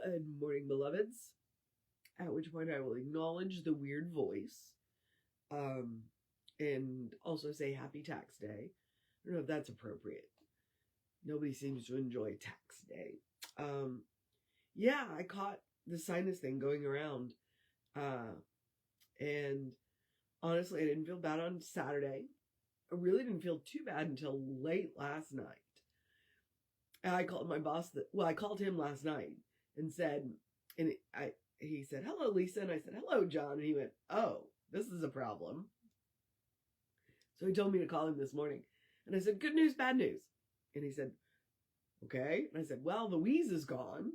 Good morning, beloveds. At which point I will acknowledge the weird voice, and also say Happy Tax Day. I don't know if that's appropriate. Nobody seems to enjoy Tax Day. Yeah, I caught the sinus thing going around, and honestly, I didn't feel bad on Saturday. I really didn't feel too bad until late last night. And I called my boss. I called him last night and said, he said, "Hello, Lisa," and I said, "Hello, John," and he went, "Oh, this is a problem." So he told me to call him this morning, and I said, "Good news, bad news," and he said, "Okay," and I said, "Well, the wheeze is gone,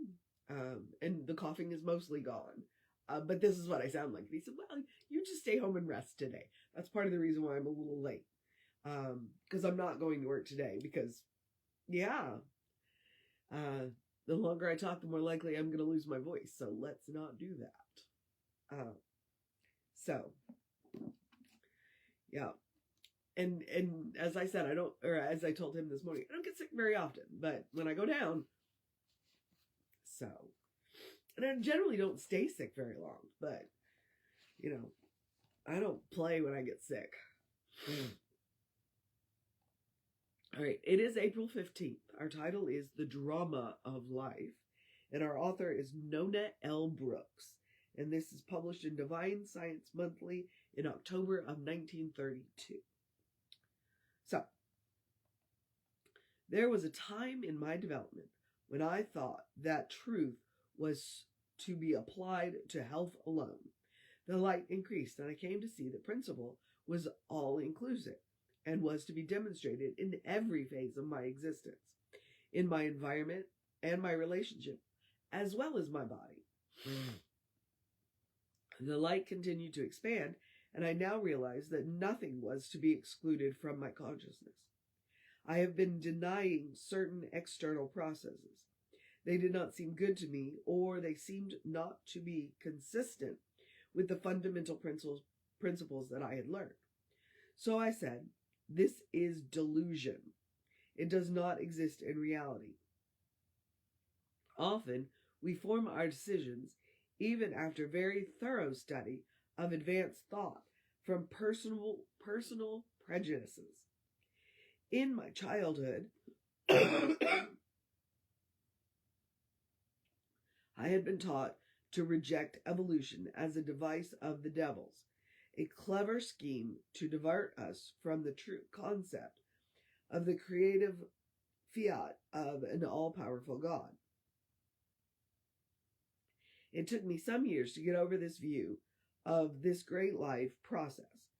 and the coughing is mostly gone, but this is what I sound like." And he said, "Well, you just stay home and rest today. That's part of the reason why I'm a little late, because I'm not going to work today because, yeah." The longer I talk, the more likely I'm going to lose my voice. So let's not do that. Yeah. And as I said, as I told him this morning, I don't get sick very often, but when I go down, and I generally don't stay sick very long, but, I don't play when I get sick. All right, it is April 15th. Our title is The Drama of Life, and our author is Nona L. Brooks, and this is published in Divine Science Monthly in October of 1932. So, there was a time in my development when I thought that truth was to be applied to health alone. The light increased, and I came to see the principle was all-inclusive and was to be demonstrated in every phase of my existence, in my environment and my relationship, as well as my body. The light continued to expand, and I now realized that nothing was to be excluded from my consciousness. I have been denying certain external processes. They did not seem good to me, or they seemed not to be consistent with the fundamental principles that I had learned. So I said, "This is delusion. It does not exist in reality." Often, we form our decisions, even after very thorough study of advanced thought, from personal prejudices. In my childhood, I had been taught to reject evolution as a device of the devil's, a clever scheme to divert us from the true concept of the creative fiat of an all-powerful God. It took me some years to get over this view of this great life process.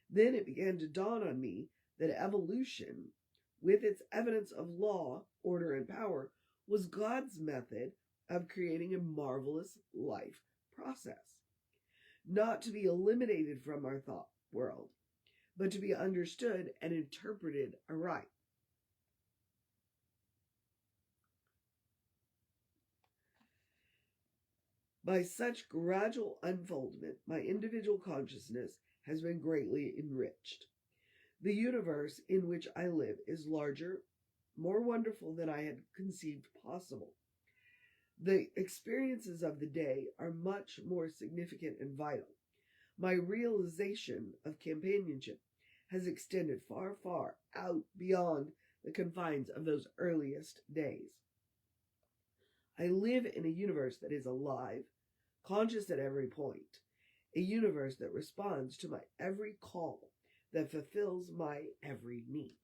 Then it began to dawn on me that evolution, with its evidence of law, order, and power, was God's method of creating a marvelous life process, not to be eliminated from our thought world, but to be understood and interpreted aright. By such gradual unfoldment, my individual consciousness has been greatly enriched. The universe in which I live is larger, more wonderful than I had conceived possible. The experiences of the day are much more significant and vital. My realization of companionship has extended far, far out beyond the confines of those earliest days. I live in a universe that is alive, conscious at every point, a universe that responds to my every call, that fulfills my every need.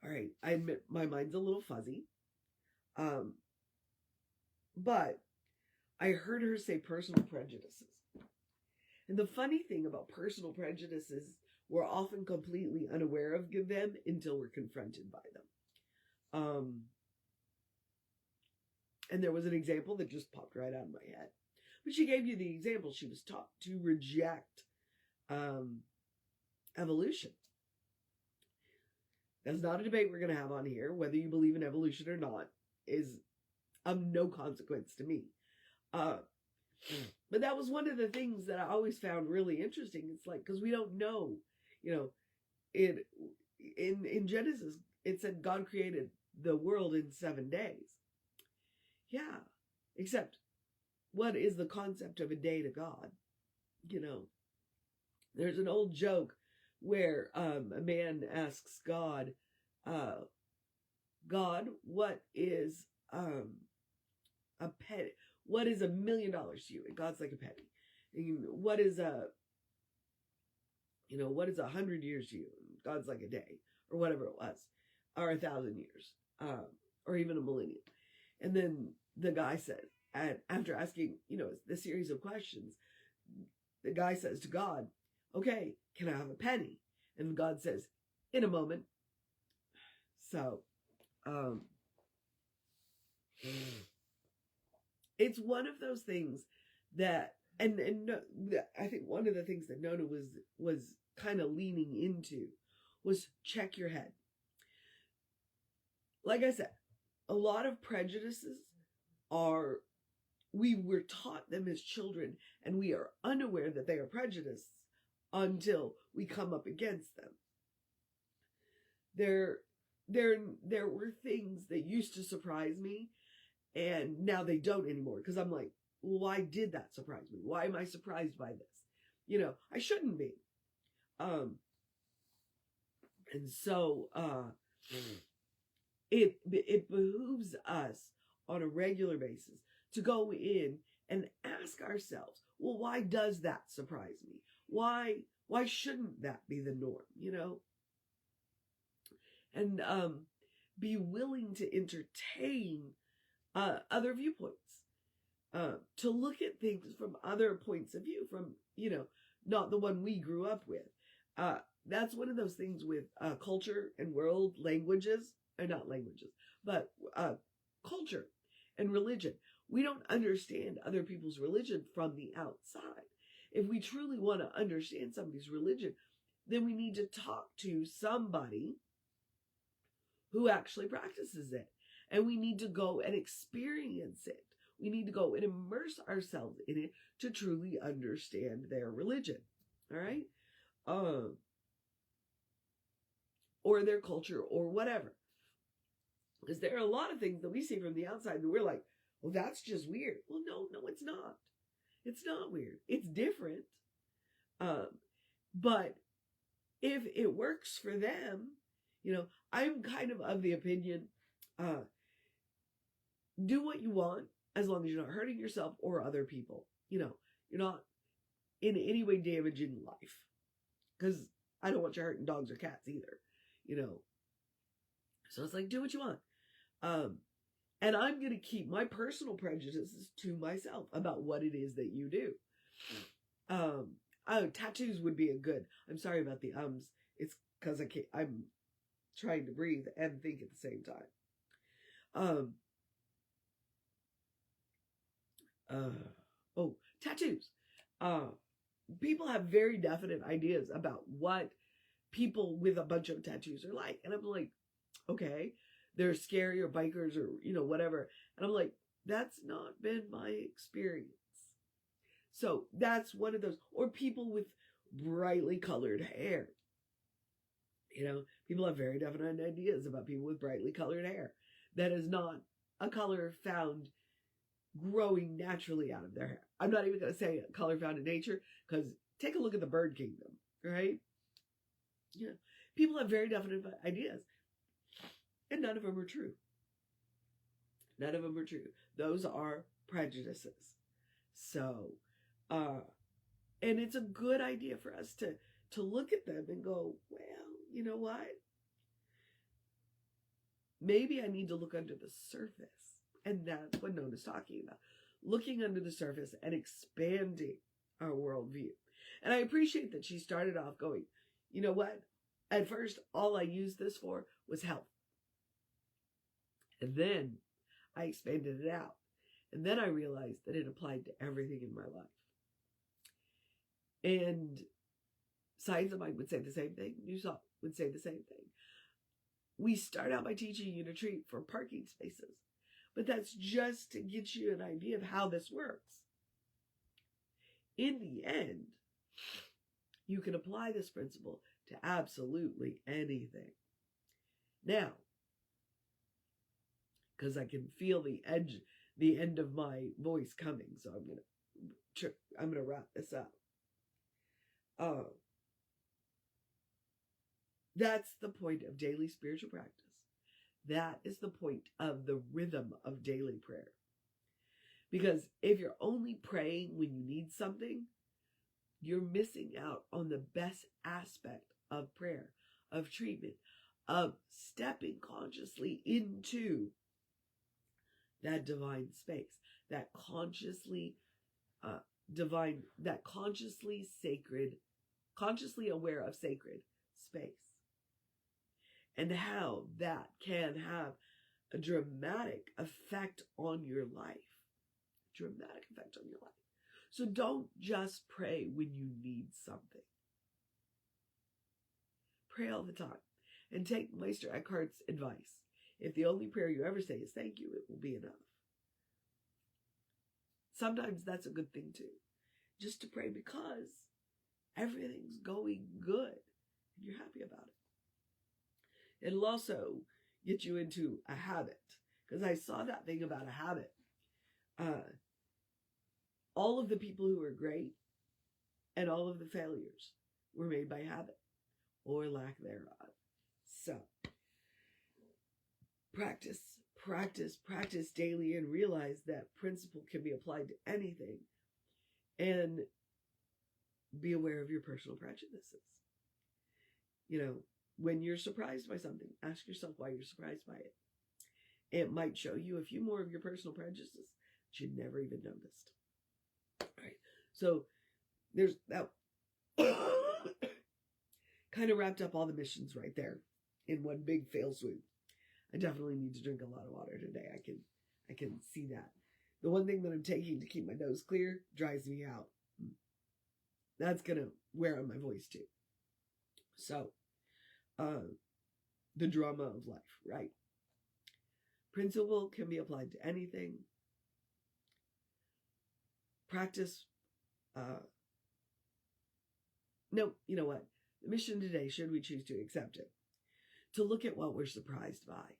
All right, I admit my mind's a little fuzzy, but I heard her say personal prejudices. And the funny thing about personal prejudices, we're often completely unaware of them until we're confronted by them. And there was an example that just popped right out of my head. But she gave you the example. She was taught to reject evolution. That's not a debate we're going to have on here. Whether you believe in evolution or not is of no consequence to me. But that was one of the things that I always found really interesting. It's like, because we don't know, in Genesis, it said God created the world in 7 days. Yeah, except what is the concept of a day to God? You know, there's an old joke where a man asks God, God, what is a penny? What is $1 million to you? And God's like a penny. And what is what is 100 years to you? And God's like a day, or whatever it was, or 1,000 years, or even a millennium. And then the guy says, and after asking, the series of questions, the guy says to God, okay, can I have a penny? And God says, in a moment. So, it's one of those things that, and I think one of the things that Nona was kind of leaning into was check your head. Like I said, a lot of prejudices we were taught them as children, and we are unaware that they are prejudices until we come up against them. There were things that used to surprise me, and now they don't anymore, because I'm like, well, why did that surprise me? Why am I surprised by this? I shouldn't be. And so it behooves us on a regular basis to go in and ask ourselves, well, why does that surprise me? Why shouldn't that be the norm, And be willing to entertain other viewpoints, to look at things from other points of view, from, not the one we grew up with. That's one of those things with culture and world languages, or not languages, but culture and religion. We don't understand other people's religion from the outside. If we truly want to understand somebody's religion, then we need to talk to somebody who actually practices it. And we need to go and experience it. We need to go and immerse ourselves in it to truly understand their religion. All right? Or their culture, or whatever. Because there are a lot of things that we see from the outside and we're like, well, that's just weird. Well, no, it's not. It's not weird. It's different. But if it works for them, I'm kind of the opinion, do what you want as long as you're not hurting yourself or other people. You're not in any way damaging life. Because I don't want you hurting dogs or cats either. So it's like, do what you want. And I'm going to keep my personal prejudices to myself about what it is that you do. Tattoos would be a good, I'm sorry about the ums. It's because I'm trying to breathe and think at the same time. Tattoos. People have very definite ideas about what people with a bunch of tattoos are like. And I'm like, okay, they're scary or bikers or, whatever. And I'm like, that's not been my experience. So that's one of those. Or people with brightly colored hair. People have very definite ideas about people with brightly colored hair. That is not a color found growing naturally out of their hair. I'm not even going to say a color found in nature, because take a look at the bird kingdom, right? People have very definite ideas. And none of them are true. None of them are true. Those are prejudices. So, and it's a good idea for us to look at them and go, well, you know what? Maybe I need to look under the surface. And that's what Nona's talking about. Looking under the surface and expanding our worldview. And I appreciate that she started off going, you know what? At first, all I used this for was health. And then I expanded it out. And then I realized that it applied to everything in my life. And Science of Mind would say the same thing. Newsop would say the same thing. We start out by teaching you to treat for parking spaces. But that's just to get you an idea of how this works. In the end, you can apply this principle to absolutely anything. Now, because I can feel the end of my voice coming, so I'm gonna wrap this up. That's the point of daily spiritual practice. That is the point of the rhythm of daily prayer. Because if you're only praying when you need something, you're missing out on the best aspect of prayer, of treatment, of stepping consciously into that divine space, that consciously sacred, consciously aware of sacred space. And how that can have a dramatic effect on your life. Dramatic effect on your life. So don't just pray when you need something. Pray all the time. And take Meister Eckhart's advice. If the only prayer you ever say is thank you, it will be enough. Sometimes that's a good thing too. Just to pray because everything's going good and you're happy about it. It'll also get you into a habit. Because I saw that thing about a habit. All of the people who are great and all of the failures were made by habit or lack thereof. So, practice daily and realize that principle can be applied to anything. And be aware of your personal prejudices. You know, when you're surprised by something, ask yourself why you're surprised by it. It might show you a few more of your personal prejudices that you'd never even noticed. All right. So there's that. Kind of wrapped up all the missions right there in one big fail swoop. I definitely need to drink a lot of water today. I can see that. The one thing that I'm taking to keep my nose clear dries me out. That's going to wear on my voice too. So, the drama of life, right? Principle can be applied to anything. Practice. No, you know what? The mission today, should we choose to accept it, to look at what we're surprised by.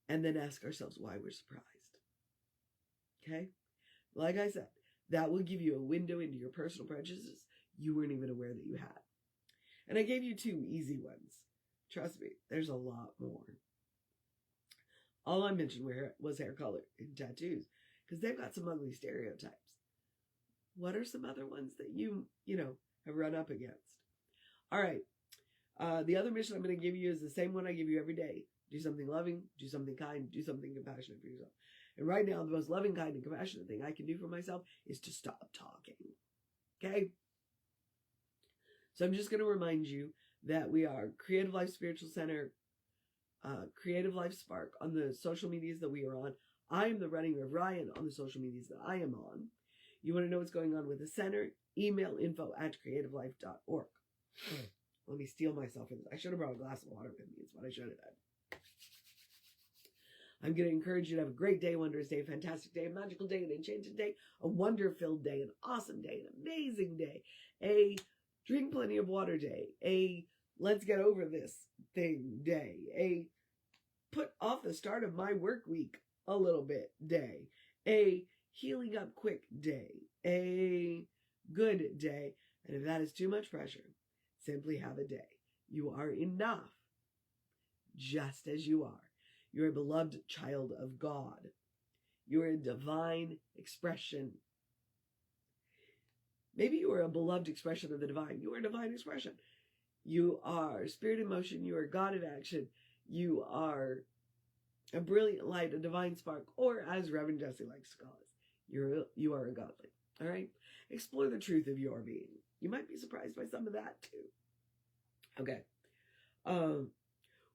And then ask ourselves why we're surprised. Okay? Like I said, that will give you a window into your personal prejudices you weren't even aware that you had. And I gave you 2 easy ones. Trust me, there's a lot more. All I mentioned was hair color and tattoos, because they've got some ugly stereotypes. What are some other ones that you have run up against? All right. The other mission I'm going to give you is the same one I give you every day. Do something loving, do something kind, do something compassionate for yourself. And right now, the most loving, kind, and compassionate thing I can do for myself is to stop talking. Okay? So I'm just going to remind you that we are Creative Life Spiritual Center, Creative Life Spark on the social medias that we are on. I am the Running Rev Ryan on the social medias that I am on. You want to know what's going on with the center? Email info@creativelife.org. Let me steel myself in this. I should have brought a glass of water with me. It's what I should have done. I'm going to encourage you to have a great day, wondrous day, a fantastic day, a magical day, an enchanted day, a wonder-filled day, an awesome day, an amazing day, a drink plenty of water day, a let's get over this thing day, a put off the start of my work week a little bit day, a healing up quick day, a good day. And if that is too much pressure, simply have a day. You are enough just as you are. You're a beloved child of God. You're a divine expression. Maybe you are a beloved expression of the divine. You are a divine expression. You are spirit in motion. You are God in action. You are a brilliant light, a divine spark, or as Reverend Jesse likes to call us, you are a godly. All right? Explore the truth of your being. You might be surprised by some of that too. Okay.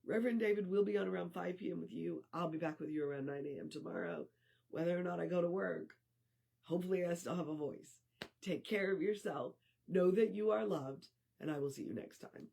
Reverend David will be on around 5 p.m. with you. I'll be back with you around 9 a.m. tomorrow. Whether or not I go to work, hopefully I still have a voice. Take care of yourself. Know that you are loved, and I will see you next time.